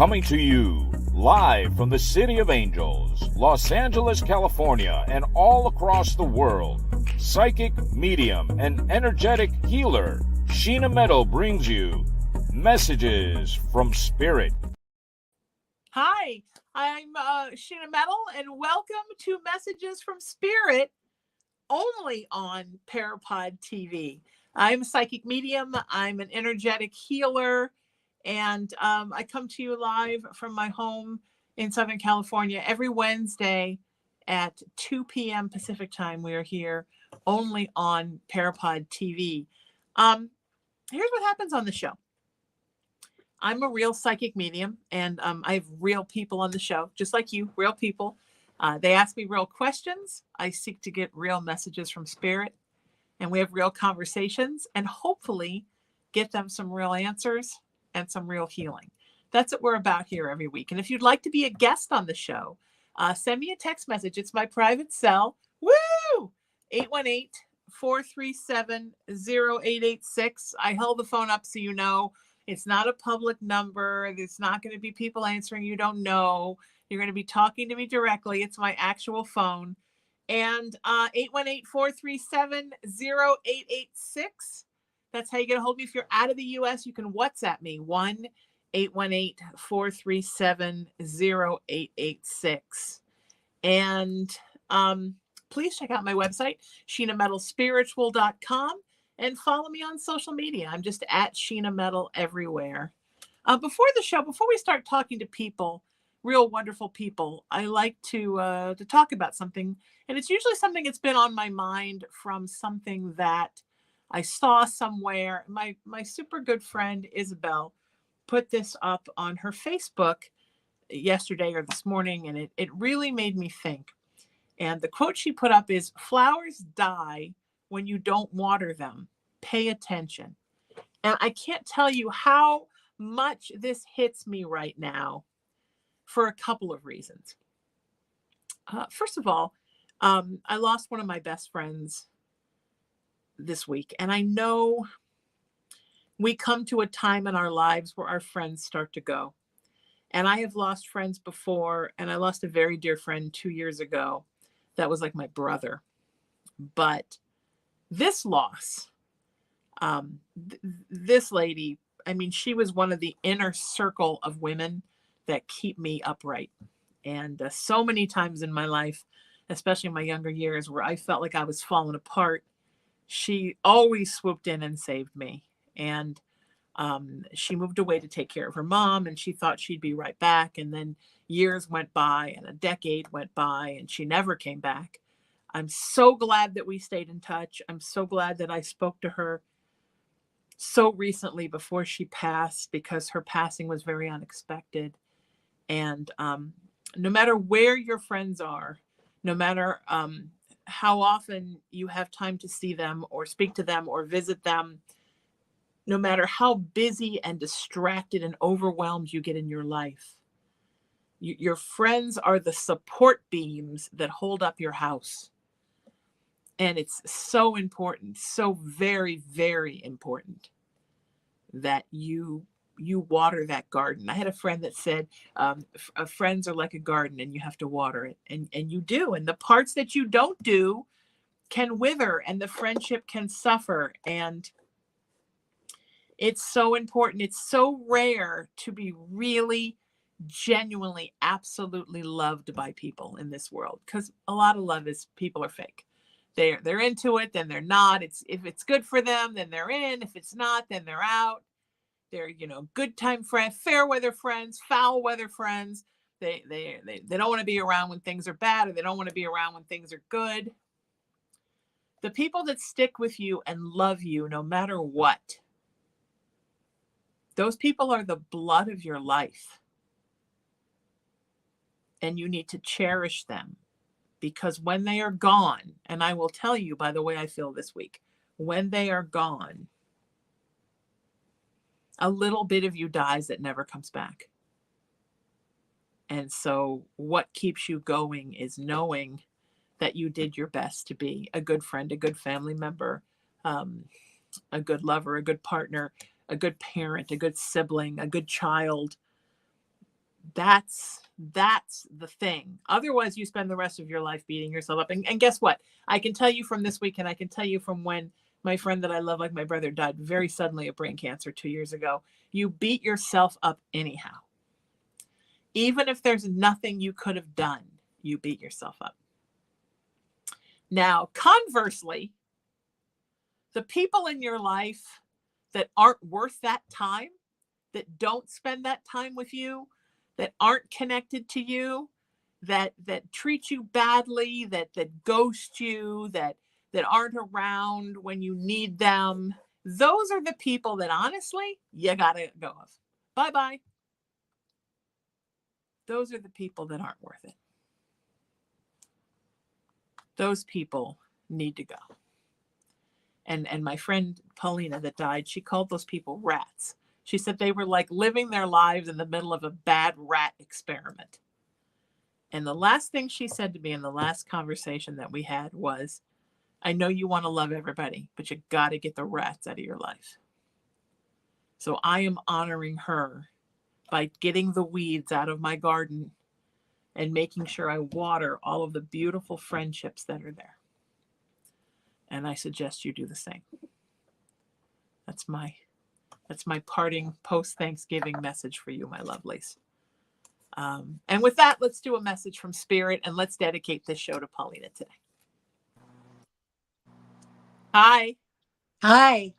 Coming to you live from the City of Angels, Los Angeles, California, and all across the world, psychic, medium, and energetic healer Sheena Metal brings you messages from Spirit. Hi, I'm Sheena Metal, and welcome to Messages from Spirit, only on PARAPOD TV. I'm a psychic medium. I'm an energetic healer, and I come to you live from my home in Southern California every Wednesday at 2 p.m. Pacific time. We are here only on PARAPOD TV. Here's what happens on the show. I'm a real psychic medium, and I have real people on the show, just like you, real people. They ask me real questions. I seek to get real messages from Spirit, and we have real conversations, and hopefully get them some real answers and some real healing. That's what we're about here every week. And if you'd like to be a guest on the show, send me a text message. It's my private cell. Woo! 818-437-0886. I held the phone up so you know. It's not a public number. There's not going to be people answering you don't know. You're going to be talking to me directly. It's my actual phone. And 818-437-0886. That's how you get a hold of me. If you're out of the U.S., you can WhatsApp me, 1-818-437-0886. And please check out my website, sheenametalspiritual.com. And follow me on social media. I'm just at Sheena Metal everywhere. Before the show, before we start talking to people, real wonderful people, I like to talk about something. And it's usually something that's been on my mind from something that I saw somewhere. My super good friend, Isabel, put this up on her Facebook yesterday or this morning, and it really made me think. And the quote she put up is, "Flowers die when you don't water them. Pay attention." And I can't tell you how much this hits me right now for a couple of reasons. First of all, I lost one of my best friends this week. And I know we come to a time in our lives where our friends start to go. And I have lost friends before, and I lost a very dear friend 2 years ago. That was like my brother. But this loss, this lady, I mean, she was one of the inner circle of women that keep me upright. And so many times in my life, especially in my younger years, where I felt like I was falling apart, she always swooped in and saved me. And she moved away to take care of her mom, and she thought she'd be right back. And then years went by, and a decade went by, and she never came back. I'm so glad that we stayed in touch. I'm so glad that I spoke to her so recently before she passed, because her passing was very unexpected. And no matter where your friends are, no matter how often you have time to see them or speak to them or visit them, no matter how busy and distracted and overwhelmed you get in your life, your friends are the support beams that hold up your house. And it's so important, so very, very important that you water that garden. I had a friend that said, friends are like a garden and you have to water it. And you do. And the parts that you don't do can wither, and the friendship can suffer. And it's so important. It's so rare to be really, genuinely, absolutely loved by people in this world, because a lot of love is people are fake. They're into it, then they're not. If it's good for them, then they're in. If it's not, then they're out. They're, good time friends, fair weather friends, foul weather friends. They don't want to be around when things are bad, or they don't want to be around when things are good. The people that stick with you and love you no matter what, those people are the blood of your life. And you need to cherish them, because when they are gone, and I will tell you by the way I feel this week, when they are gone, a little bit of you dies that never comes back. And so what keeps you going is knowing that you did your best to be a good friend, a good family member, a good lover, a good partner, a good parent, a good sibling, a good child, That's the thing. Otherwise, you spend the rest of your life beating yourself up. And guess what? I can tell you from this week, and I can tell you from when my friend that I love, like my brother, died very suddenly of brain cancer 2 years ago. You beat yourself up anyhow. Even if there's nothing you could have done, you beat yourself up. Now, conversely, the people in your life that aren't worth that time, that don't spend that time with you, that aren't connected to you, that treat you badly, that ghost you, that aren't around when you need them, those are the people that honestly you gotta go of. Bye-bye. Those are the people that aren't worth it. Those people need to go. And my friend Paulina that died, she called those people rats. She said they were like living their lives in the middle of a bad rat experiment. And the last thing she said to me in the last conversation that we had was, I know you want to love everybody, but you got to get the rats out of your life. So I am honoring her by getting the weeds out of my garden and making sure I water all of the beautiful friendships that are there. And I suggest you do the same. That's my parting post-Thanksgiving message for you, my lovelies. And with that, let's do a message from Spirit, and let's dedicate this show to Paulina today. Hi. Hi.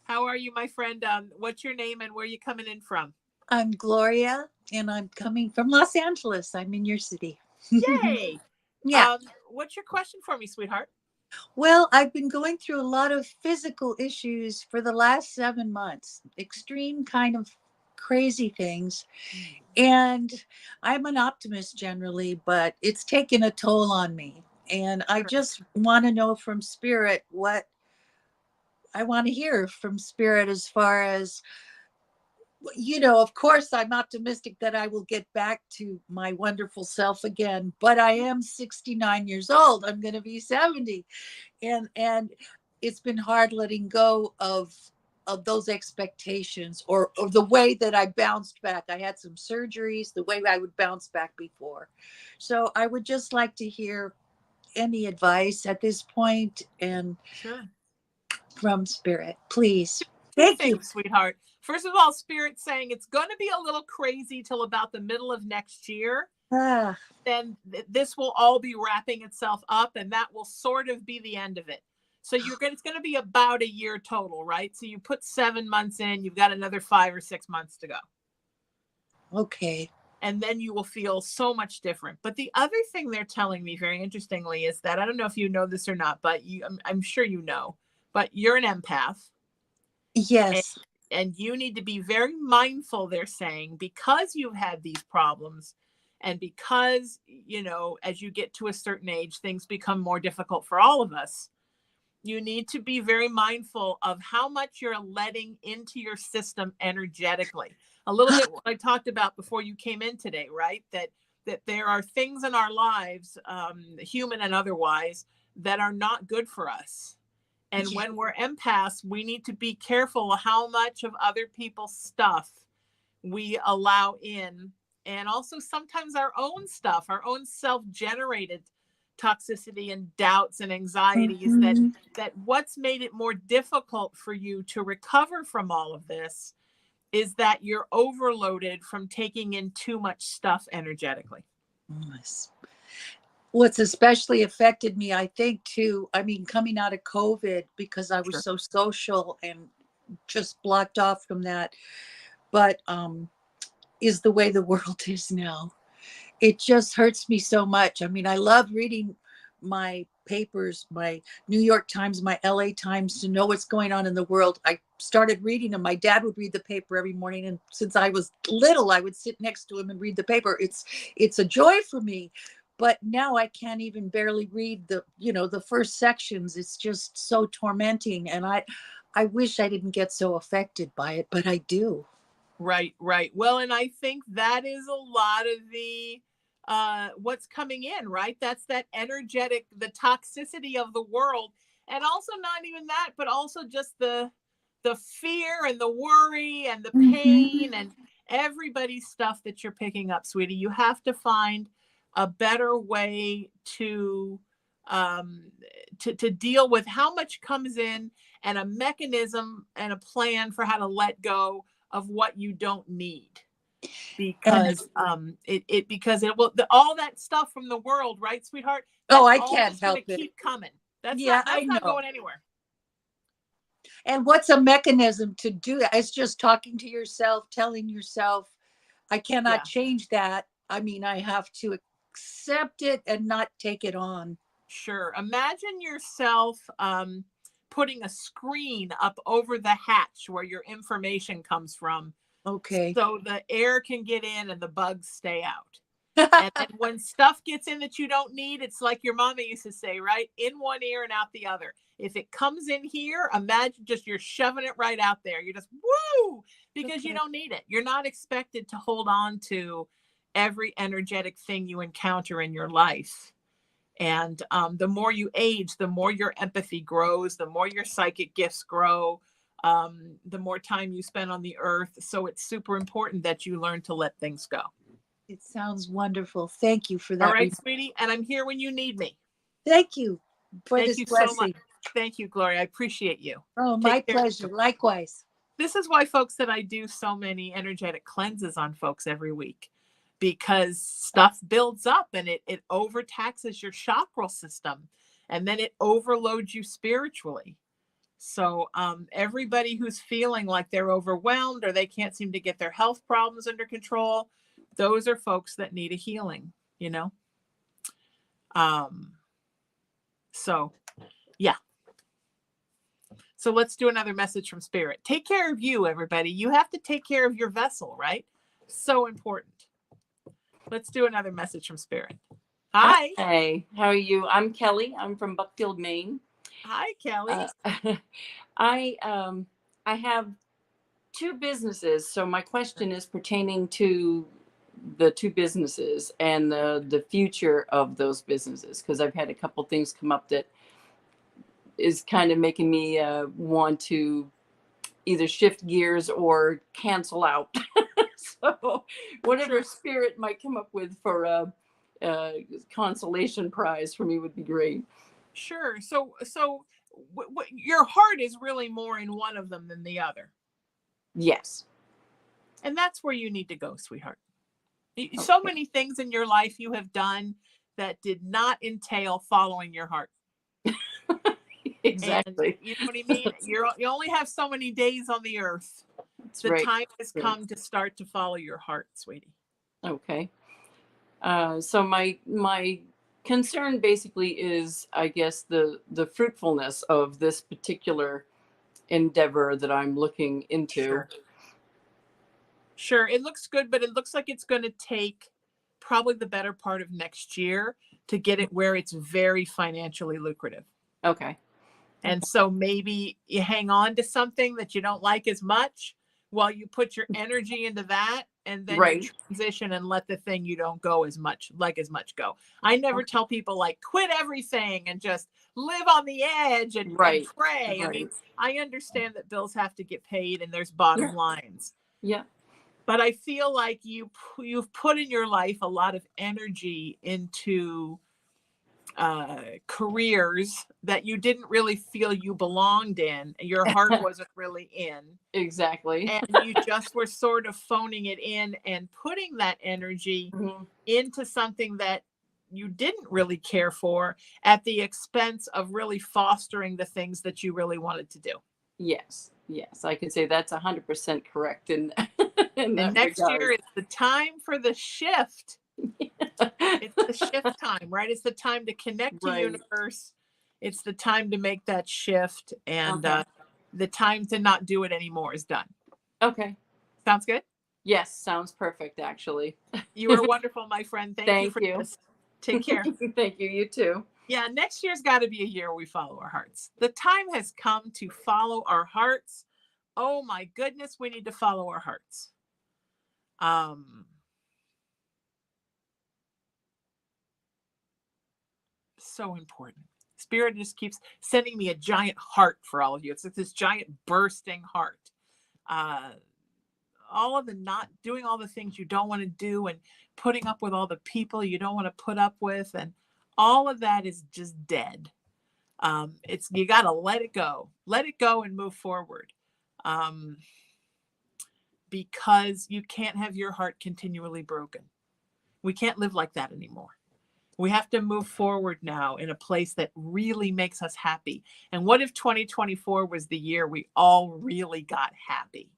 How are you, my friend? What's your name and where are you coming in from? I'm Gloria, and I'm coming from Los Angeles. I'm in your city. Yay. Yeah. What's your question for me, sweetheart? Well, I've been going through a lot of physical issues for the last 7 months, extreme kind of crazy things. And I'm an optimist generally, but it's taken a toll on me. And I just want to know from Spirit what I want to hear from Spirit as far as, of course, I'm optimistic that I will get back to my wonderful self again, but I am 69 years old. I'm going to be 70. And it's been hard letting go of those expectations or the way that I bounced back. I had some surgeries, the way I would bounce back before. So I would just like to hear any advice at this point and from Spirit, please. Thank you, sweetheart. First of all, Spirit's saying it's going to be a little crazy till about the middle of next year. Then this will all be wrapping itself up, and that will sort of be the end of it. So it's going to be about a year total, right? So you put 7 months in, you've got another 5 or 6 months to go. Okay. And then you will feel so much different. But the other thing they're telling me very interestingly is that, I don't know if you know this or not, but I'm sure you know, but you're an empath. Yes. And you need to be very mindful, they're saying, because you've had these problems and because, as you get to a certain age, things become more difficult for all of us. You need to be very mindful of how much you're letting into your system energetically. A little bit what I talked about before you came in today, right? That there are things in our lives, human and otherwise, that are not good for us. And when we're empaths, we need to be careful how much of other people's stuff we allow in. And also sometimes our own stuff, our own self-generated toxicity and doubts and anxieties, that what's made it more difficult for you to recover from all of this is that you're overloaded from taking in too much stuff energetically. Yes. What's especially affected me, I think, too, coming out of COVID, because I was so social and just blocked off from that, but is the way the world is now. It just hurts me so much. I love reading my papers, my New York Times, my LA Times, to know what's going on in the world. I started reading them. My dad would read the paper every morning, and since I was little, I would sit next to him and read the paper. It's a joy for me. But now I can't even barely read the first sections. It's just so tormenting. And I wish I didn't get so affected by it, but I do. Right. Well, and I think that is a lot of the what's coming in, right? That's that energetic, the toxicity of the world. And also not even that, but also just the fear and the worry and the pain everybody's stuff that you're picking up, sweetie. You have to find a better way to deal with how much comes in, and a mechanism and a plan for how to let go of what you don't need, And because because it will, all that stuff from the world, right, sweetheart, oh, that's I all can't just going help to it. keep coming. Yeah, I That's not know. going anywhere. And what's a mechanism to do that? It's just talking to yourself, telling yourself, I cannot Yeah. change that. I mean, I have to accept it and not take it on. Sure. Imagine yourself putting a screen up over the hatch where your information comes from, Okay. so the air can get in and the bugs stay out. And then when stuff gets in that you don't need, it's like your mama used to say, right? In one ear and out the other. If it comes in here, imagine just you're shoving it right out there. You're just, woo, because Okay. you don't need it. You're not expected to hold on to every energetic thing you encounter in your life. And the more you age, the more your empathy grows, the more your psychic gifts grow, the more time you spend on the earth. So it's super important that you learn to let things go. It sounds wonderful. Thank you for All that. right, sweetie. And I'm here when you need me. Thank you for Thank this you so much. blessing. Thank you, Gloria. I appreciate you. Oh, my Take care. pleasure. Likewise. This is why, folks, that I do so many energetic cleanses on folks every week, because stuff builds up and it overtaxes your chakra system, and then it overloads you spiritually. So everybody who's feeling like they're overwhelmed or they can't seem to get their health problems under control, those are folks that need a healing, you know? So yeah. So let's do another message from Spirit. Take care of you, everybody. You have to take care of your vessel, right? So important. Let's do another message from Spirit. Hi. Hey, how are you? I'm Kelly. I'm from Buckfield, Maine. Hi, Kelly. I have two businesses. So my question is pertaining to the two businesses and the future of those businesses, because I've had a couple things come up that is kind of making me want to either shift gears or cancel out. So whatever Spirit might come up with for a consolation prize for me would be great. Sure. So your heart is really more in one of them than the other. Yes. And that's where you need to go, sweetheart. So many things in your life you have done that did not entail following your heart. Exactly. And you know what I mean? You only have so many days on the earth. That's The right. time has come to start to follow your heart, sweetie. Okay. So my concern basically is, I guess, the fruitfulness of this particular endeavor that I'm looking into. Sure. It looks good, but it looks like it's going to take probably the better part of next year to get it where it's very financially lucrative. Okay. And so maybe you hang on to something that you don't like as much while you put your energy into that, and then you transition and let the thing you don't go as much go. I never tell people like quit everything and just live on the edge and pray. I mean, I understand that bills have to get paid and there's bottom lines. Yeah. But I feel like you've put in your life a lot of energy into careers that you didn't really feel you belonged in. Your heart wasn't really in. Exactly. And you just were sort of phoning it in and putting that energy into something that you didn't really care for at the expense of really fostering the things that you really wanted to do. Yes. Yes. I can say that's 100% correct. And next year is the time for the shift. It's the shift time, right? It's the time to connect to universe. It's the time to make that shift, and the time to not do it anymore is done. Okay. Sounds good? Yes, sounds perfect, actually. You are wonderful, my friend. Thank you for this. Take care. Thank you. You too. Yeah, next year's got to be a year we follow our hearts. The time has come to follow our hearts. Oh my goodness, we need to follow our hearts. So important. Spirit just keeps sending me a giant heart for all of you. It's like this giant bursting heart. the not doing all the things you don't want to do and putting up with all the people you don't want to put up with, and all of that is just dead. It's, you got to let it go and move forward. Because you can't have your heart continually broken. We can't live like that anymore. We have to move forward now in a place that really makes us happy. And what if 2024 was the year we all really got happy?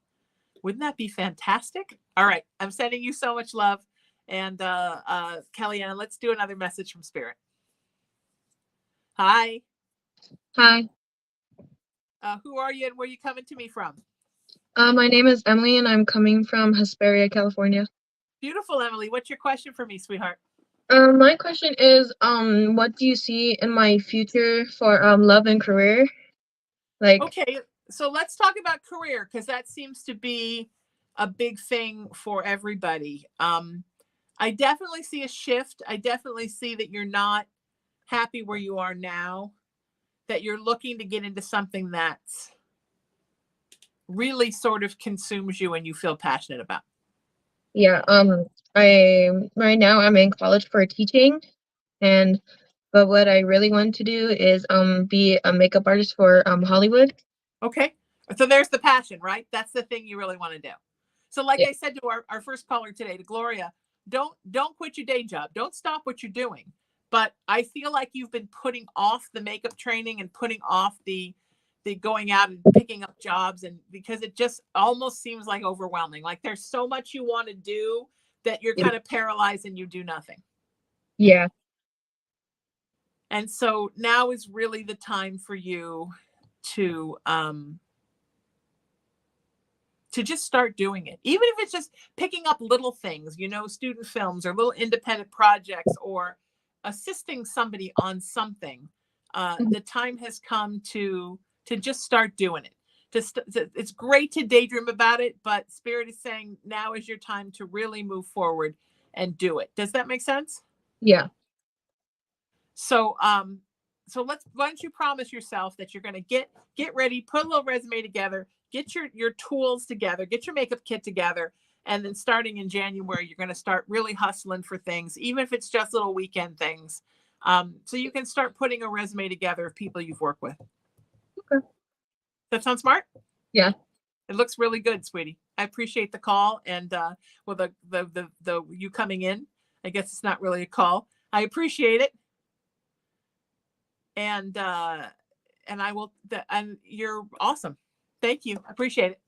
Wouldn't that be fantastic? All right. I'm sending you so much love. And Kellyanne, let's do another message from Spirit. Hi. Hi. Who are you and where are you coming to me from? My name is Emily and I'm coming from Hesperia, California. Beautiful, Emily. What's your question for me, sweetheart? My question is, what do you see in my future for love and career? Like, okay, so let's talk about career, because that seems to be a big thing for everybody. I definitely see a shift. I definitely see that you're not happy where you are now, that you're looking to get into something that's really sort of consumes you and you feel passionate about. yeah, right now I'm in college for teaching, but what I really want to do is be a makeup artist for Hollywood. Okay, so there's the passion, right? That's the thing you really want to do. So like Yeah. I said to our first caller today, to Gloria, don't quit your day job. Don't stop what you're doing. But I feel like you've been putting off the makeup training and putting off the going out and picking up jobs, and because it just almost seems like overwhelming. Like there's so much you want to do that you're kind of paralyzed and you do nothing. Yeah. And so now is really the time for you to just start doing it, even if it's just picking up little things, student films or little independent projects or assisting somebody on something. The time has come to just start doing it. It's great to daydream about it, but Spirit is saying now is your time to really move forward and do it. Does that make sense? Yeah. So why don't you promise yourself that you're going to get ready, put a little resume together, get your tools together, get your makeup kit together, and then starting in January, you're going to start really hustling for things, even if it's just little weekend things. So you can start putting a resume together of people you've worked with. Okay. That sound smart? Yeah. It looks really good, sweetie. I appreciate the call and the you coming in. I guess it's not really a call. I appreciate it. And I will, and you're awesome. Thank you. I appreciate it.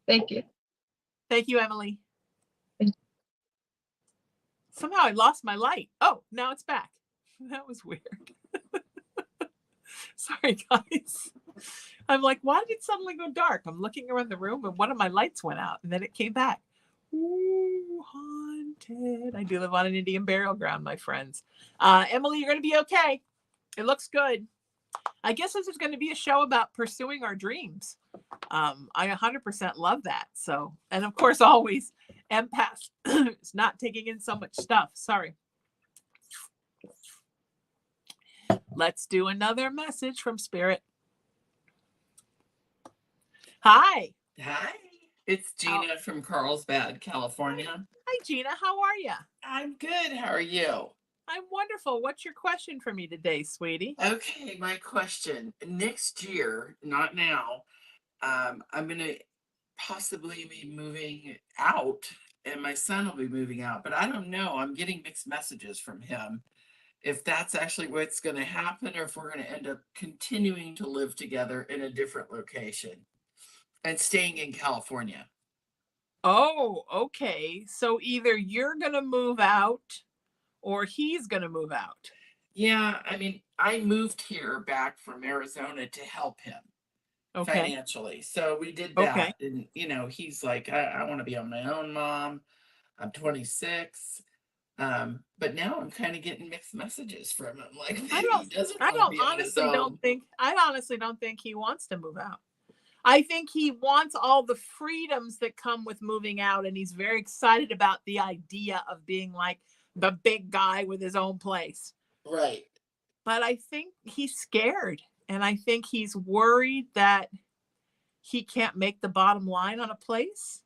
Thank you. Thank you, Emily. Thank you. Somehow I lost my light. Oh, now it's back. That was weird. Sorry, guys. I'm like, why did it suddenly go dark? I'm looking around the room and one of my lights went out and then it came back. Ooh, haunted. I do live on an Indian burial ground, my friends. Emily, you're going to be okay. It looks good. I guess this is going to be a show about pursuing our dreams. I 100% love that. So, and of course, always empath. It's not taking in so much stuff. Sorry. Let's do another message from Spirit. Hi. Hi, it's Gina from Carlsbad, California. Hi, Gina. How are you? I'm good. How are you? I'm wonderful. What's your question for me today, sweetie? Okay, my question. Next year, not now, I'm going to possibly be moving out and my son will be moving out, but I don't know. I'm getting mixed messages from him. If that's actually what's going to happen or if we're going to end up continuing to live together in a different location and staying in California. Oh, okay. So either you're going to move out or he's going to move out. Yeah, I mean, I moved here back from Arizona to help him financially. So we did that. And, he's like, I want to be on my own, Mom. I'm 26. But now I'm kind of getting mixed messages from him. Like, he doesn't want to be on his own. I honestly don't think he wants to move out. I think he wants all the freedoms that come with moving out. And he's very excited about the idea of being like the big guy with his own place. Right. But I think he's scared. And I think he's worried that he can't make the bottom line on a place.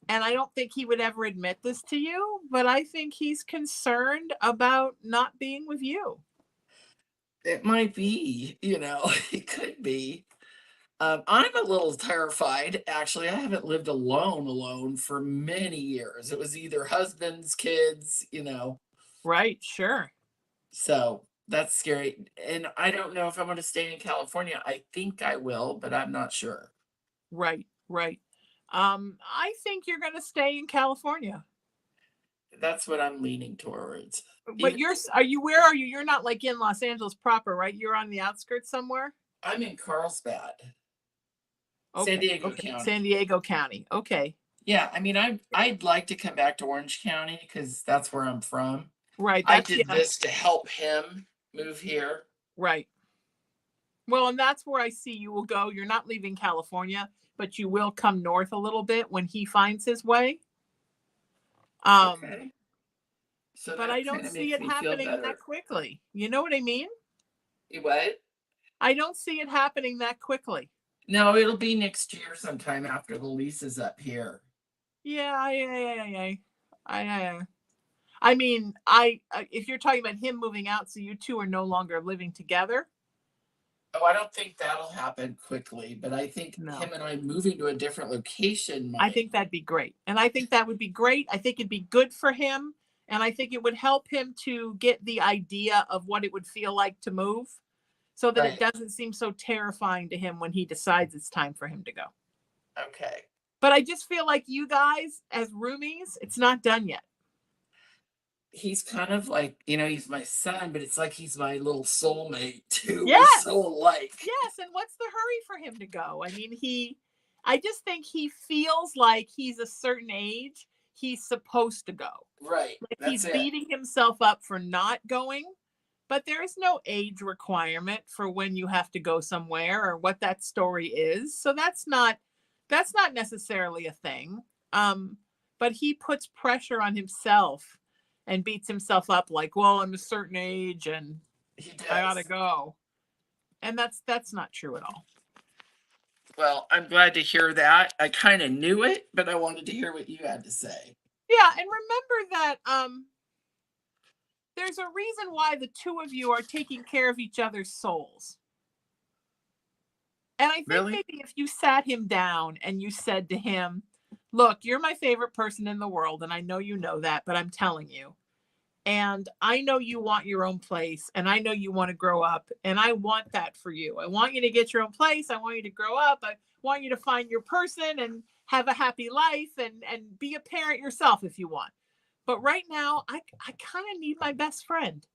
And I don't think he would ever admit this to you, but I think he's concerned about not being with you. It might be, it could be. I'm a little terrified. Actually, I haven't lived alone for many years. It was either husbands, kids. Right, sure. So that's scary. And I don't know if I'm going to stay in California. I think I will, but I'm not sure. Right, right. I think you're going to stay in California. That's what I'm leaning towards. But where are you? You're not like in Los Angeles proper, right? You're on the outskirts somewhere? I'm in Carlsbad, Okay, San Diego okay. County. San Diego County. Okay. Yeah, I mean, I'd like to come back to Orange County because that's where I'm from. Right. I did this to help him move here. Right. Well, and that's where I see you will go. You're not leaving California, but you will come north a little bit when he finds his way. Okay. So but I don't see it happening that quickly. You know what I mean? You what? I don't see it happening that quickly. No, it'll be next year sometime after the lease is up here. Yeah. I mean, if you're talking about him moving out, so you two are no longer living together. Oh, I don't think that'll happen quickly, but I think him and I moving to a different location might. I think that'd be great. And I think that would be great. I think it'd be good for him. And I think it would help him to get the idea of what it would feel like to move so that it doesn't seem so terrifying to him when he decides it's time for him to go. Okay. But I just feel like you guys as roomies, it's not done yet. He's kind of like, he's my son, but it's like he's my little soulmate too. Yes. We're so alike. Yes. And what's the hurry for him to go? I mean, I just think he feels like he's a certain age. He's supposed to go. Right. Like he's beating himself up for not going, but there is no age requirement for when you have to go somewhere or what that story is. So that's not necessarily a thing. But he puts pressure on himself and beats himself up like, well, I'm a certain age and I ought to go. And that's not true at all. Well, I'm glad to hear that. I kind of knew it, but I wanted to hear what you had to say. Yeah, and remember that there's a reason why the two of you are taking care of each other's souls. And I think maybe if you sat him down and you said to him, look, you're my favorite person in the world, and I know you know that, but I'm telling you. And I know you want your own place, and I know you want to grow up, and I want that for you. I want you to get your own place. I want you to grow up. I want you to find your person and have a happy life and be a parent yourself if you want. But right now, I kind of need my best friend.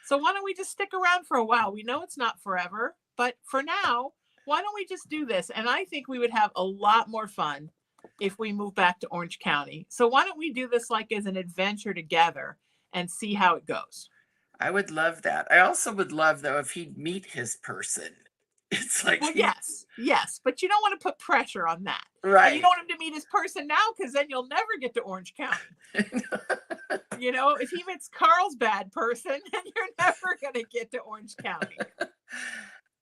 So why don't we just stick around for a while? We know it's not forever, but for now, why don't we just do this? And I think we would have a lot more fun if we move back to Orange County. So why don't we do this like as an adventure together and see how it goes? I would love that. I also would love, though, if he'd meet his person. It's like, well, yes, but you don't want to put pressure on that. Right. And you don't want him to meet his person now because then you'll never get to Orange County. If he meets Carl's bad person, then you're never going to get to Orange County.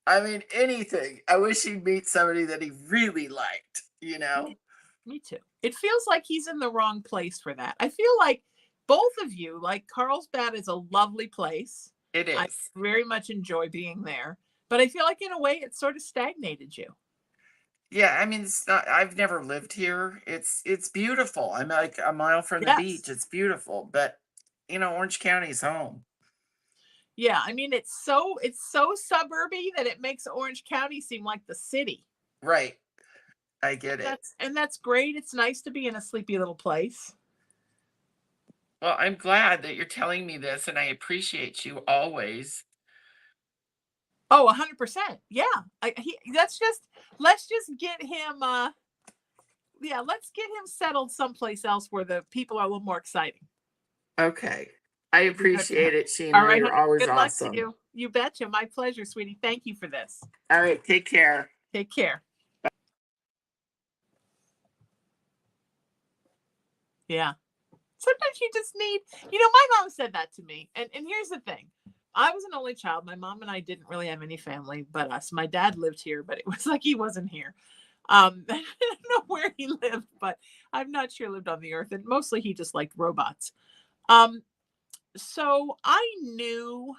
I mean, anything. I wish he'd meet somebody that he really liked, Me too. It feels like he's in the wrong place for that. I feel like both of you, like Carlsbad is a lovely place. It is. I very much enjoy being there. But I feel like in a way it sort of stagnated you. Yeah, I mean, it's not, I've never lived here. It's beautiful. I'm like a mile from the beach. It's beautiful. But, Orange County's home. Yeah, I mean, it's so suburby that it makes Orange County seem like the city. Right. I get it. That's great. It's nice to be in a sleepy little place. Well, I'm glad that you're telling me this, and I appreciate you always. Oh, 100%. Yeah. Let's just get him let's get him settled someplace else where the people are a little more exciting. Okay. I appreciate it, Sheena. All right. You're always good awesome. Luck to you. You betcha. My pleasure, sweetie. Thank you for this. All right. Take care. Take care. Bye. Yeah. Sometimes you just need, my mom said that to me. And here's the thing. I was an only child. My mom and I didn't really have any family but us. My dad lived here, but it was like he wasn't here. I don't know where he lived, but I'm not sure he lived on the earth. And mostly he just liked robots. So I knew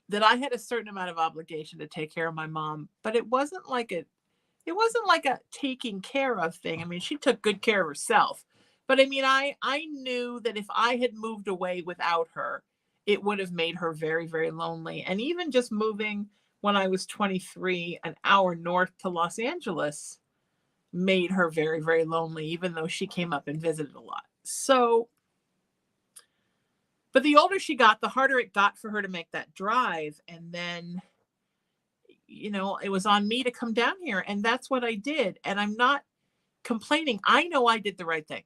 that I had a certain amount of obligation to take care of my mom, but it wasn't like a taking care of thing. I mean, she took good care of herself. But I mean, I knew that if I had moved away without her, it would have made her very, very lonely. And even just moving when I was 23, an hour north to Los Angeles, made her very, very lonely, even though she came up and visited a lot. So, but the older she got, the harder it got for her to make that drive. And then, you know, it was on me to come down here, and that's what I did. And I'm not complaining. I know I did the right thing.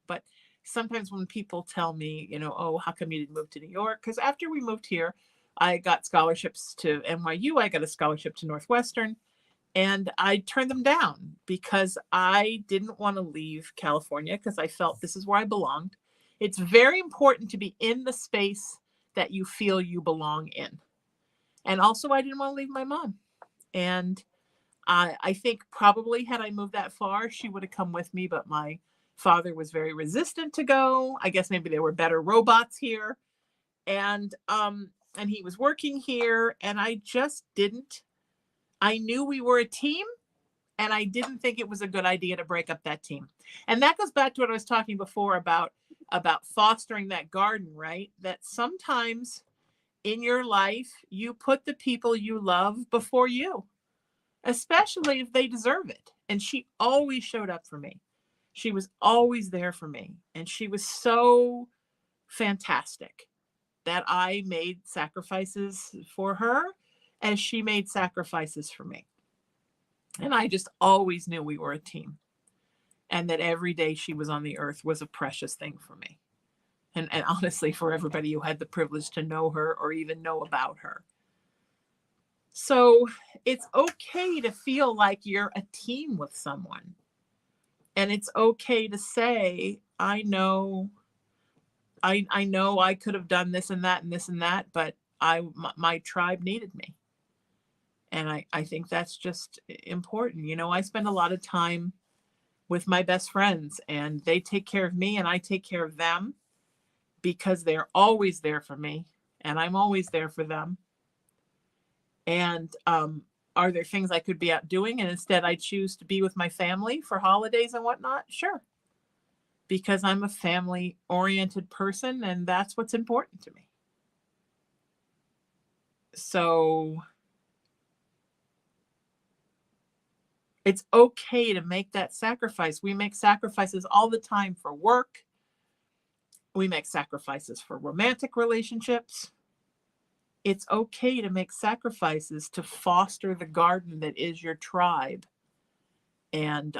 But sometimes when people tell me, you know, oh, how come you didn't move to New York? Because after we moved here, I got scholarships to NYU. I got a scholarship to Northwestern, and I turned them down because I didn't want to leave California because I felt this is where I belonged. It's very important to be in the space that you feel you belong in. And also, I didn't want to leave my mom. And I think probably had I moved that far, she would have come with me, but my father was very resistant to go. I guess maybe there were better robots here. And he was working here, and I just didn't. I knew we were a team, and I didn't think it was a good idea to break up that team. And that goes back to what I was talking before about fostering that garden, right? That sometimes in your life, you put the people you love before you, especially if they deserve it. And she always showed up for me. She was always there for me. And she was so fantastic that I made sacrifices for her as she made sacrifices for me. And I just always knew we were a team, and that every day she was on the earth was a precious thing for me. And honestly, for everybody who had the privilege to know her or even know about her. So it's okay to feel like you're a team with someone. And it's okay to say, I know I could have done this and that and this and that, but my tribe needed me. And I think that's just important. You know, I spend a lot of time with my best friends, and they take care of me and I take care of them because they're always there for me and I'm always there for them. And are there things I could be out doing and instead I choose to be with my family for holidays and whatnot? Sure. Because I'm a family-oriented person, and that's what's important to me. So it's okay to make that sacrifice. We make sacrifices all the time for work. We make sacrifices for romantic relationships. It's okay to make sacrifices to foster the garden that is your tribe. And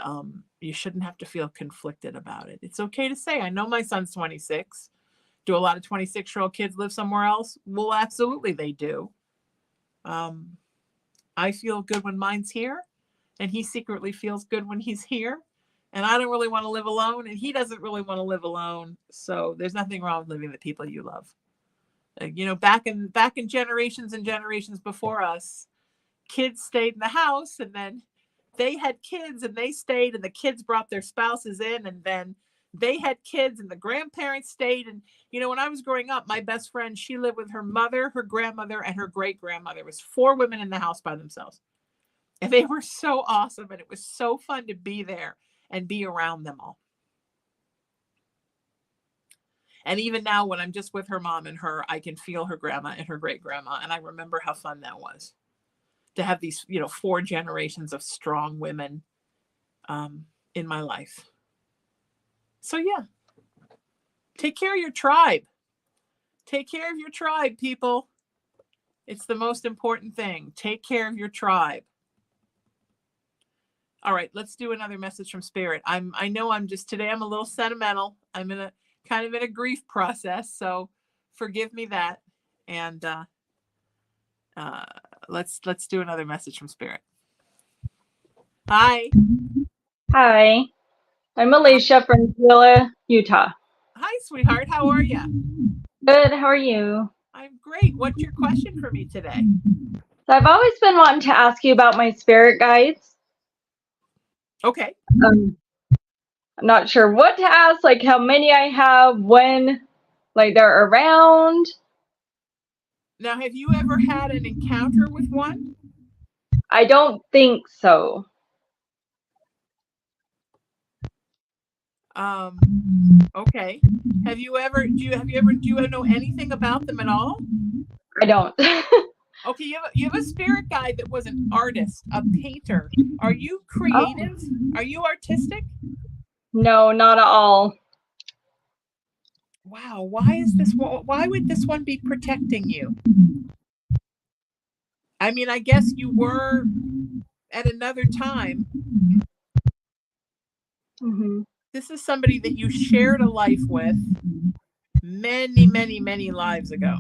you shouldn't have to feel conflicted about it. It's okay to say, I know my son's 26. Do a lot of 26-year-old kids live somewhere else? Well, absolutely they do. I feel good when mine's here, and he secretly feels good when he's here. And I don't really want to live alone, and he doesn't really want to live alone. So there's nothing wrong with living the people you love. You know, back in generations and generations before us, kids stayed in the house, and then they had kids and they stayed, and the kids brought their spouses in, and then they had kids and the grandparents stayed. And, you know, when I was growing up, my best friend, she lived with her mother, her grandmother, and her great grandmother. There was 4 women in the house by themselves. And they were so awesome. And it was so fun to be there and be around them all. And even now, when I'm just with her mom and her, I can feel her grandma and her great grandma. And I remember how fun that was to have these, you know, 4 generations of strong women in my life. So yeah, take care of your tribe. Take care of your tribe, people. It's the most important thing. Take care of your tribe. All right, let's do another message from Spirit. I know today I'm a little sentimental. I'm in a grief process, so forgive me that. And let's do another message from Spirit. Hi. Hi, I'm Alicia from Tooele, Utah. Hi, sweetheart. How are you? Good, how are you? I'm great. What's your question for me today? So I've always been wanting to ask you about my spirit guides. Okay. I'm not sure what to ask, like how many I have, when, like they're around. Now, have you ever had an encounter with one? I don't think so. Okay. Do you know anything about them at all? I don't. Okay, you have a spirit guide that was an artist, a painter. Are you creative? Are you artistic? No, not at all. Wow, why would this one be protecting you? I mean, I guess you were at another time. Mm-hmm. This is somebody that you shared a life with many, many, many lives ago.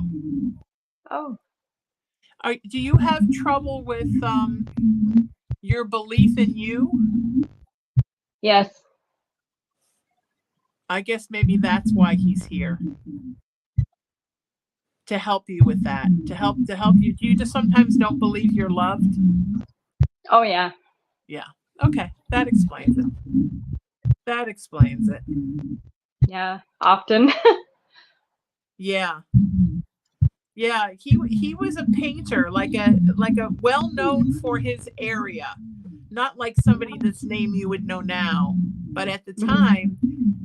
Oh. Do you have trouble with your belief in you? Yes. I guess maybe that's why he's here. To help you with that. To help you. Do you just sometimes don't believe you're loved? Oh yeah. Yeah. Okay. That explains it. That explains it. Yeah. Often. Yeah. Yeah, he was a painter, like a well known for his area. Not like somebody that's name you would know now, but at the time,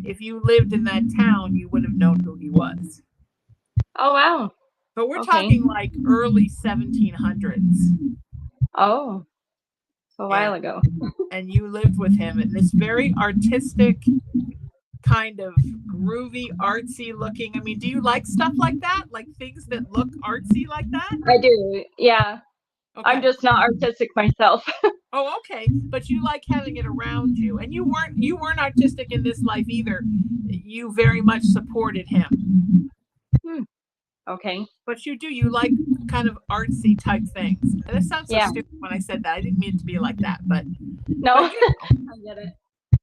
if you lived in that town, you would have known who he was. Oh wow. But we're Okay. talking like early 1700s. Oh. A while ago. And you lived with him in this very artistic, kind of groovy, artsy looking. I mean, do you like stuff like that? Like things that look artsy like that? I do. Yeah. Okay. I'm just not artistic myself. Oh, okay. But you like having it around you. And you weren't artistic in this life either. You very much supported him. Okay. But you like kind of artsy type things. And this sounds so stupid when I said that. I didn't mean it to be like that, but no. But, you know, I get it.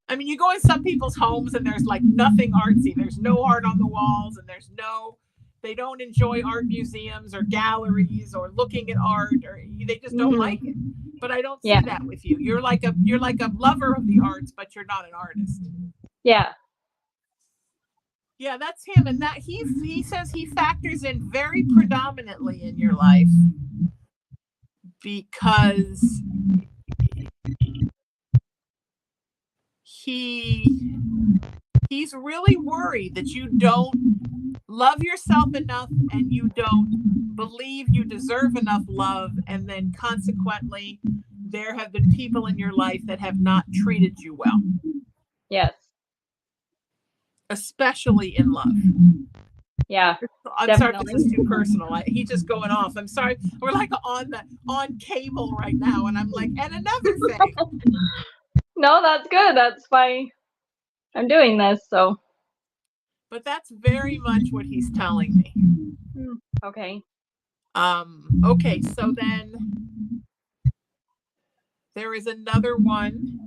I mean, you go in some people's homes and there's like nothing artsy. There's no art on the walls, and they don't enjoy art museums or galleries or looking at art, or they just don't like it. But I don't see that with you. You're like a lover of the arts, but you're not an artist. Yeah. Yeah, that's him, and that he says he factors in very predominantly in your life because he's really worried that you don't love yourself enough and you don't believe you deserve enough love, and then consequently there have been people in your life that have not treated you well. Yes. Especially in love. Yeah. I'm definitely. sorry if this is too personal. He's just going off. I'm sorry. We're like on cable right now, and I'm like, and another thing. No, that's good. That's why I'm doing this. So. But that's very much what he's telling me. Okay. Okay. So then there is another one.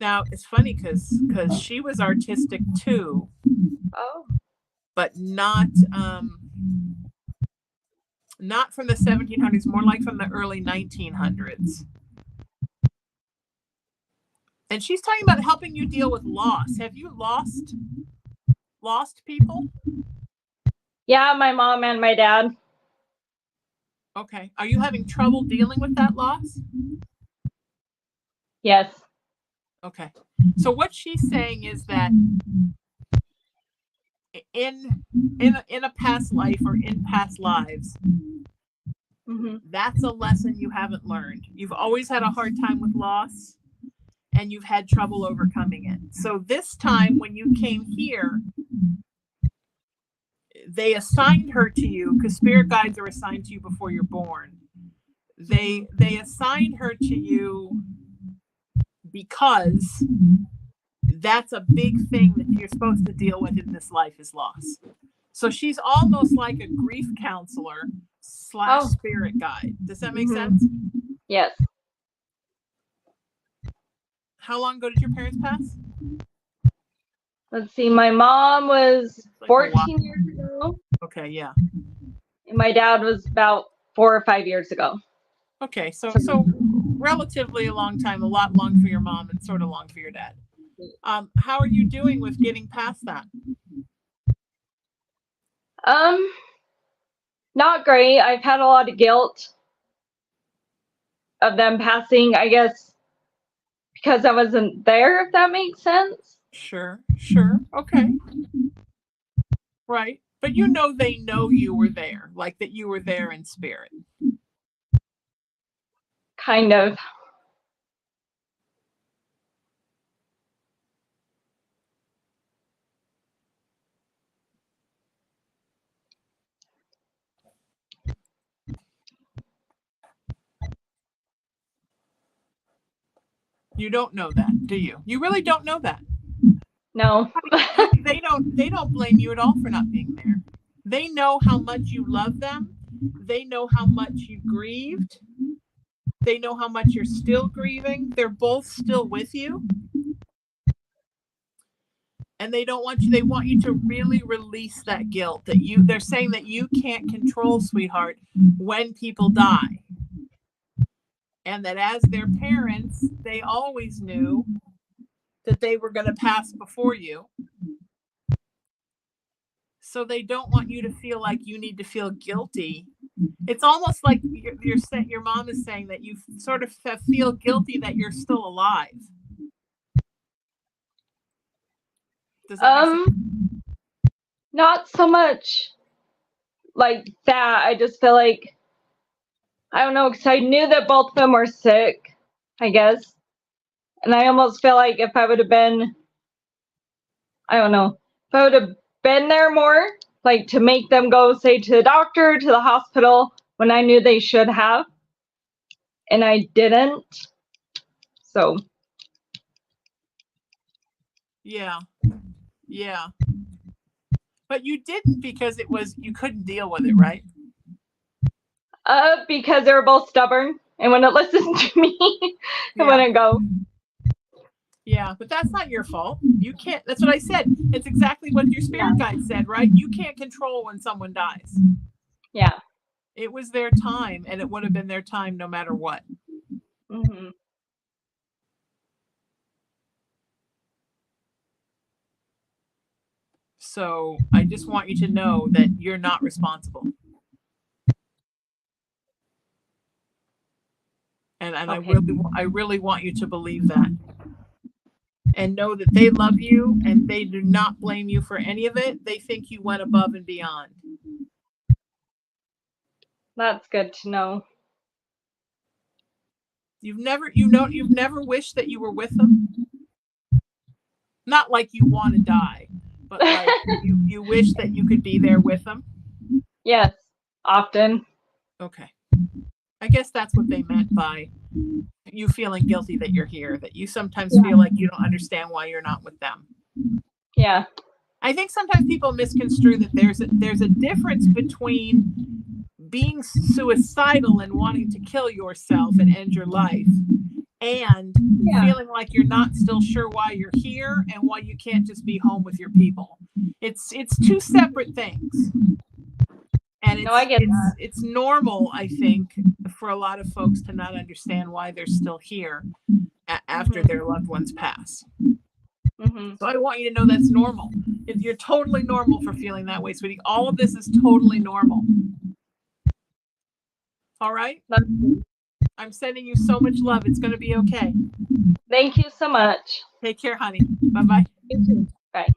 Now it's funny because she was artistic too. Oh. But not from the 1700s, more like from the early 1900s. And she's talking about helping you deal with loss. Have you lost people? Yeah, my mom and my dad. Okay. Are you having trouble dealing with that loss? Yes. Okay. So what she's saying is that in a past life or in past lives, that's a lesson you haven't learned. You've always had a hard time with loss, and you've had trouble overcoming it. So this time when you came here, they assigned her to you, because spirit guides are assigned to you before you're born. They assigned her to you because that's a big thing that you're supposed to deal with in this life, is loss. So she's almost like a grief counselor / spirit guide. Does that make sense? Yes. How long ago did your parents pass? Let's see. My mom was 14 years ago. Okay, yeah. And my dad was about 4 or 5 years ago. Okay, so relatively a long time, a lot long for your mom and sort of long for your dad. How are you doing with getting past that? Not great. I've had a lot of guilt of them passing, I guess, because I wasn't there, if that makes sense. Sure. Okay. Right. But you know they know you were there, like that you were there in spirit. Kind of. You don't know that, do you? You really don't know that. No. They don't blame you at all for not being there. They know how much you love them. They know how much you grieved. They know how much you're still grieving. They're both still with you. And they want you to really release that guilt that they're saying that you can't control, sweetheart, when people die. And that as their parents, they always knew that they were going to pass before you. So they don't want you to feel like you need to feel guilty. It's almost like you're saying, your mom is saying that you sort of feel guilty that you're still alive. Does that make sense? Not so much like that. I just feel like, I don't know, because I knew that both of them were sick, I guess. And I almost feel like if I would have been, I don't know, if I would have been there more, like to make them go, say, to the doctor, to the hospital, when I knew they should have, and I didn't. So. Yeah. But you didn't because you couldn't deal with it, right? Because they were both stubborn and wouldn't listen to me. It wouldn't go. Yeah, but that's not your fault. You can't. That's what I said. It's exactly what your spirit guide said, right? You can't control when someone dies. Yeah. It was their time, and it would have been their time no matter what. Mm-hmm. So I just want you to know that you're not responsible. And okay. I really want you to believe that. And know that they love you and they do not blame you for any of it. They think you went above and beyond. That's good to know. You've never wished that you were with them? Not like you want to die, but like you wish that you could be there with them? Yes, often. Okay. I guess that's what they meant by you feeling guilty that you're here, that you sometimes feel like you don't understand why you're not with them. Yeah. I think sometimes people misconstrue that there's a difference between being suicidal and wanting to kill yourself and end your life and feeling like you're not still sure why you're here and why you can't just be home with your people. It's two separate things. And it's normal, I think, for a lot of folks to not understand why they're still here after their loved ones pass. Mm-hmm. So I want you to know that's normal. You're totally normal for feeling that way, sweetie. All of this is totally normal. All right? I'm sending you so much love. It's going to be okay. Thank you so much. Take care, honey. Bye-bye. You too. Bye.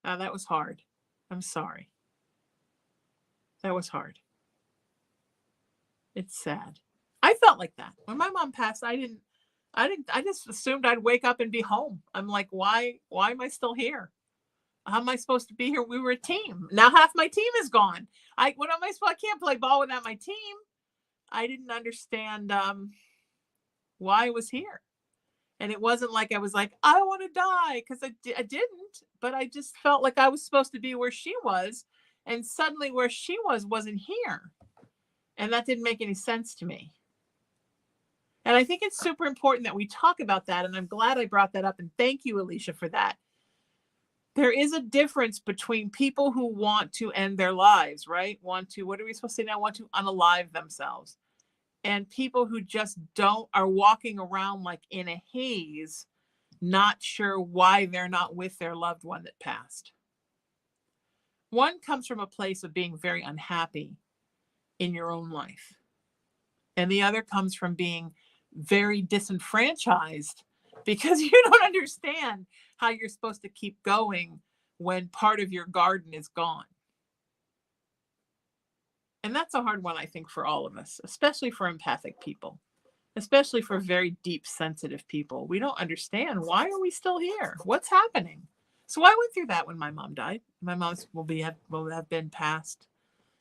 That was hard. I'm sorry. That was hard. It's sad. I felt like that. When my mom passed, I just assumed I'd wake up and be home. I'm like, why am I still here? How am I supposed to be here? We were a team. Now half my team is gone. I can't play ball without my team. I didn't understand why I was here. And it wasn't like I was like, I want to die, because I didn't. But I just felt like I was supposed to be where she was. And suddenly where she wasn't here. And that didn't make any sense to me. And I think it's super important that we talk about that. And I'm glad I brought that up. And thank you, Alicia, for that. There is a difference between people who want to end their lives, right? What are we supposed to say now? Want to unalive themselves. And people who just are walking around like in a haze, not sure why they're not with their loved one that passed. One comes from a place of being very unhappy in your own life. And the other comes from being very disenfranchised because you don't understand how you're supposed to keep going when part of your garden is gone. And that's a hard one, I think, for all of us, especially for empathic people, especially for very deep, sensitive people. We don't understand, why are we still here? What's happening? So I went through that when my mom died. My mom will have been passed.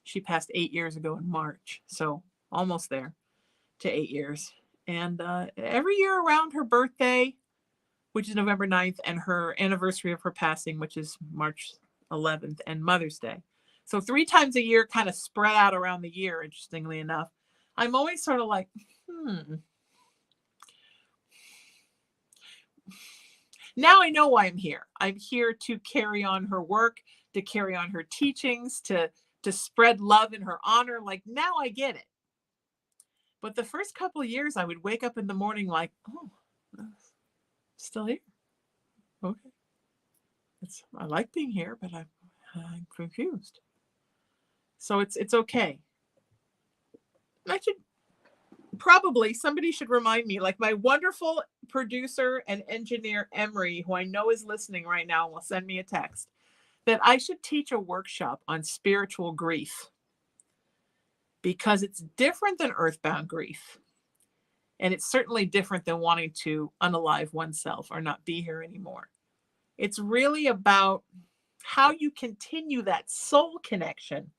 She passed 8 years ago in March. So almost there to 8 years. And every year around her birthday, which is November 9th, and her anniversary of her passing, which is March 11th, and Mother's Day. So 3 times a year, kind of spread out around the year, interestingly enough. I'm always sort of like, Now I know why I'm here. I'm here to carry on her work, to carry on her teachings, to spread love in her honor. Like, now I get it. But the first couple of years, I would wake up in the morning like, oh, still here. Okay. I like being here, but I'm confused. So it's okay. Somebody should remind me, like my wonderful producer and engineer, Emery, who I know is listening right now and will send me a text, that I should teach a workshop on spiritual grief, because it's different than earthbound grief. And it's certainly different than wanting to unalive oneself or not be here anymore. It's really about how you continue that soul connection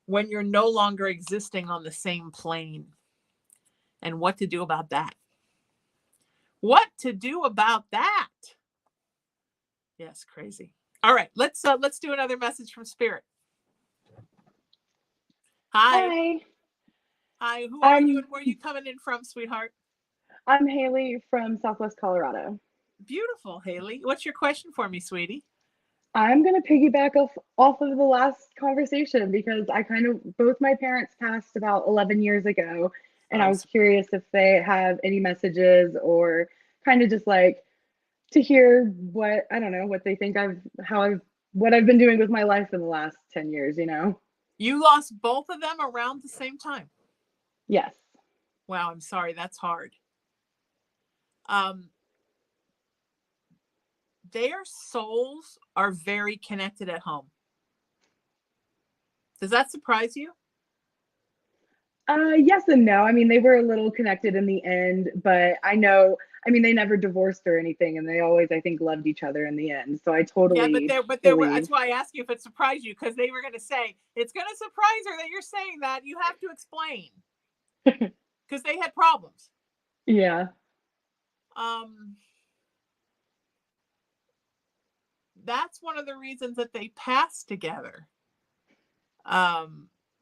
when you're no longer existing on the same plane, and what to do about that. What to do about that? Yes, crazy. All right, let's do another message from Spirit. Hi. Hi, who are you and where are you coming in from, sweetheart? I'm Haley from Southwest Colorado. Beautiful, Haley. What's your question for me, sweetie? I'm going to piggyback off of the last conversation, because both my parents passed about 11 years ago, and I was curious if they have any messages, or kind of just like to hear what they think what I've been doing with my life in the last 10 years, You lost both of them around the same time? Yes. Wow, I'm sorry. That's hard. Their souls are very connected at home. Does that surprise you? Yes and no. I mean, they were a little connected in the end, but they never divorced or anything, and they always, I think, loved each other in the end. So I totally that's why I asked you if it surprised you, because they were going to say, it's going to surprise her that you're saying that. You have to explain. Because they had problems. Yeah. That's one of the reasons that they passed together.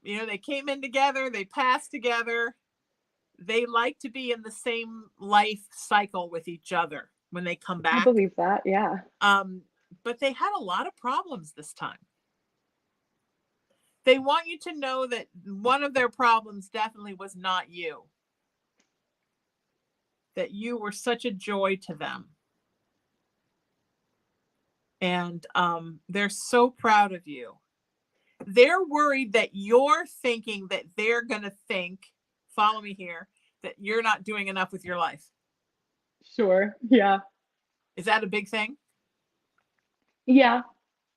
They came in together, they passed together. They like to be in the same life cycle with each other when they come back. I believe that, yeah. But they had a lot of problems this time. They want you to know that one of their problems definitely was not you. That you were such a joy to them. And they're so proud of you. They're worried that you're thinking that they're going to think, follow me here, that you're not doing enough with your life. Sure. Yeah. Is that a big thing? Yeah.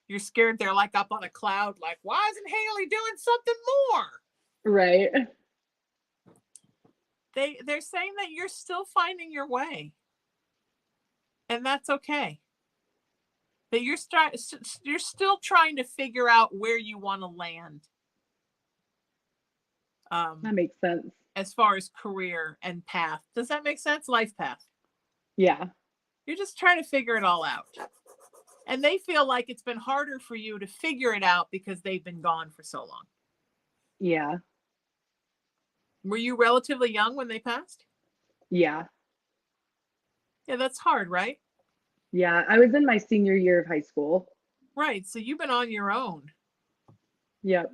You're scared they're like up on a cloud, like, why isn't Haley doing something more? Right. They're saying that you're still finding your way. And that's okay. That you're still trying to figure out where you want to land. That makes sense. As far as career and path. Does that make sense? Life path. Yeah. You're just trying to figure it all out. And they feel like it's been harder for you to figure it out because they've been gone for so long. Yeah. Were you relatively young when they passed? Yeah. Yeah, that's hard, right? Yeah, I was in my senior year of high school. Right, so you've been on your own. Yep.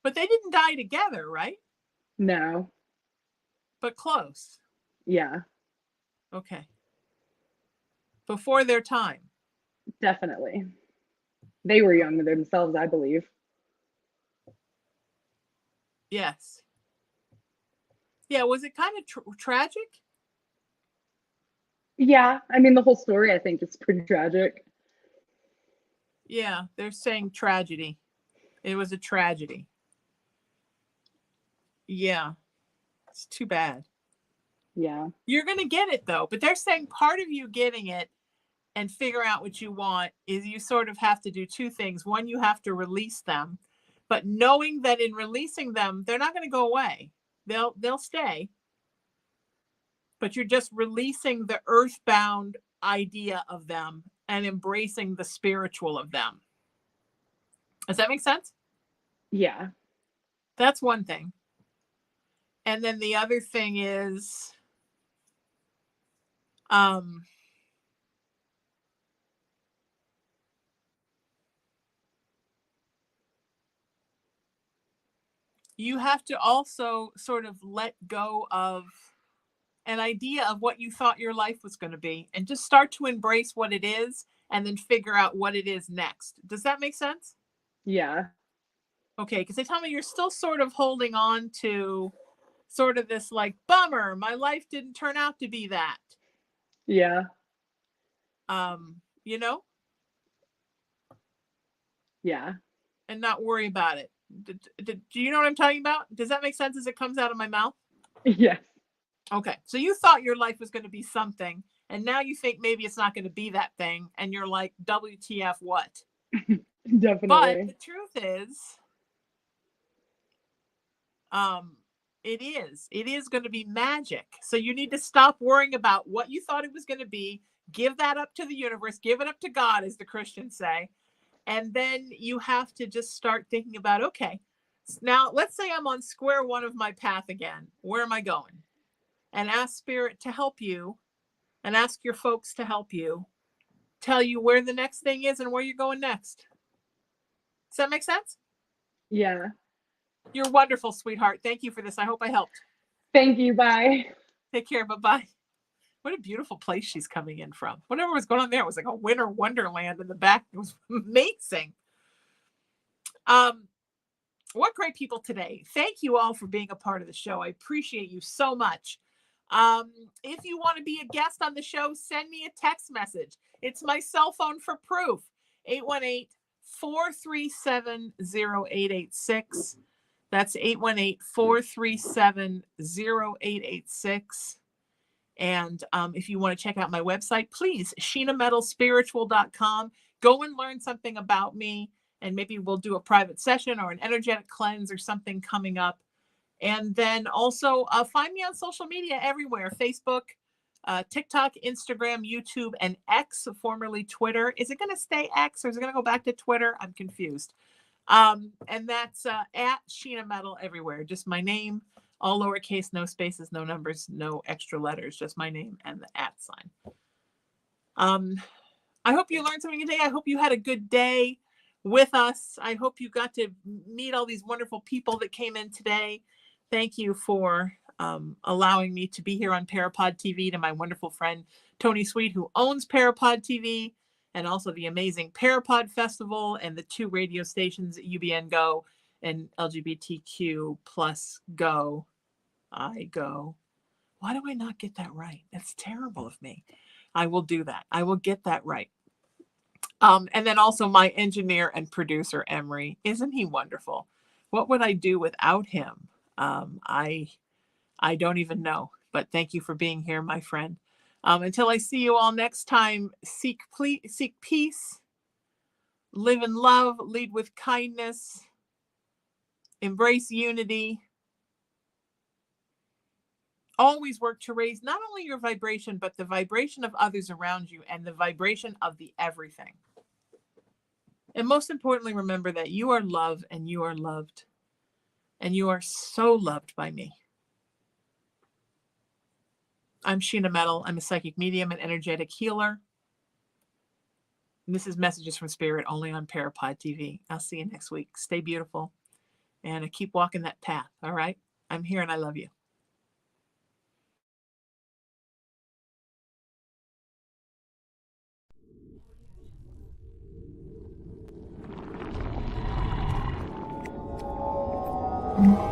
But they didn't die together, right? No. but close. Yeah, Okay. Before their time. definitely. They were young themselves, I believe. Yes. Yeah, was it kind of tragic? Yeah, I mean, the whole story, I think, is pretty tragic. Yeah, they're saying tragedy. It was a tragedy. Yeah, it's too bad. Yeah. You're going to get it though, but they're saying part of you getting it and figure out what you want is you sort of have to do two things. One, you have to release them, but knowing that in releasing them, they're not going to go away. They'll stay. But you're just releasing the earthbound idea of them and embracing the spiritual of them. Does that make sense? Yeah. That's one thing. And then the other thing is, you have to also sort of let go of an idea of what you thought your life was going to be and just start to embrace what it is and then figure out what it is next. Does that make sense? Yeah. Okay, because they tell me you're still sort of holding on to sort of this like, bummer, my life didn't turn out to be that. Yeah. You know? Yeah. And not worry about it. Do you know what I'm talking about? Does that make sense as it comes out of my mouth? Yes. Okay, so you thought your life was going to be something, and now you think maybe it's not going to be that thing, and you're like, WTF what? Definitely. But the truth is, it is going to be magic. So you need to stop worrying about what you thought it was going to be. Give that up to the universe, give it up to God, as the Christians say. And then you have to just start thinking about, okay, now let's say I'm on square one of my path again. Where am I going? And ask Spirit to help you and ask your folks to help you, tell you where the next thing is and where you're going next. Does that make sense? Yeah. You're wonderful, sweetheart. Thank you for this. I hope I helped. Thank you. Bye. Take care. Bye-bye. What a beautiful place she's coming in from. Whatever was going on there, it was like a winter wonderland in the back. It was amazing. What great people today. Thank you all for being a part of the show. I appreciate you so much. If you want to be a guest on the show, send me a text message. It's my cell phone for proof. 818-437-0886. That's 818-437-0886. And if you want to check out my website, please, sheenametalspiritual.com. Go and learn something about me, and maybe we'll do a private session or an energetic cleanse or something coming up. And then also find me on social media everywhere: Facebook, TikTok, Instagram, YouTube, and X, formerly Twitter. Is it going to stay X or is it going to go back to Twitter? I'm confused. And that's at Sheena Metal everywhere. Just my name, all lowercase, no spaces, no numbers, no extra letters, just my name and the @ sign. I hope you learned something today. I hope you had a good day with us. I hope you got to meet all these wonderful people that came in today. Thank you for allowing me to be here on PARAPOD TV, to my wonderful friend Tony Sweet, who owns PARAPOD TV, and also the amazing PARAPOD Festival and the 2 radio stations, UBN Go and LGBTQ plus Go. I Go. Why do I not get that right? That's terrible of me. I will do that. I will get that right. And then also my engineer and producer, Emery. Isn't he wonderful? What would I do without him? I don't even know, but thank you for being here, my friend. Until I see you all next time, seek peace, live in love, lead with kindness, embrace unity. Always work to raise not only your vibration, but the vibration of others around you and the vibration of the everything. And most importantly, remember that you are loved and you are loved. And you are so loved by me. I'm Sheena Metal. I'm a psychic medium and energetic healer. And this is Messages from Spirit, only on PARAPOD TV. I'll see you next week. Stay beautiful and keep walking that path. All right? I'm here and I love you. you.